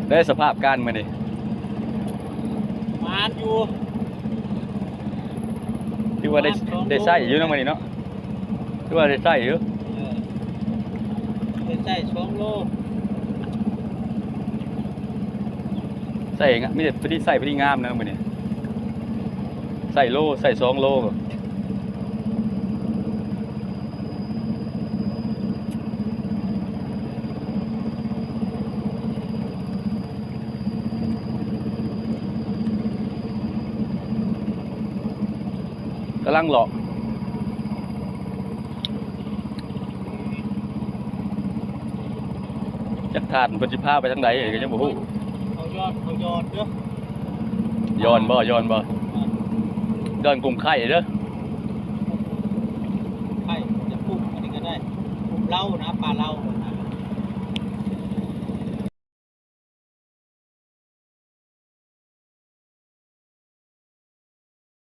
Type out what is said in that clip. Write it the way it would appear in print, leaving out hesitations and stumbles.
ได้สภาพการมาดิมานอยู่ที่ว่าได้ใส่อยู่นะมาดิเนาะที่ว่าได้ใส่อยู่เป็นใส่2 โลใส่ไม่ได้พอดีใส่พอดีงามนะมาดิใส่โลใส่2 โลกำลังหลอกจักทานปฏิภาไปทางใดก็ยังบ่ฮู้เอายอดเด้อย้อนบ่ย้อนกลุ่มไข่เด้อไข่จะปลูกอันนี้ก็ได้ปลูกเหล้านะปลา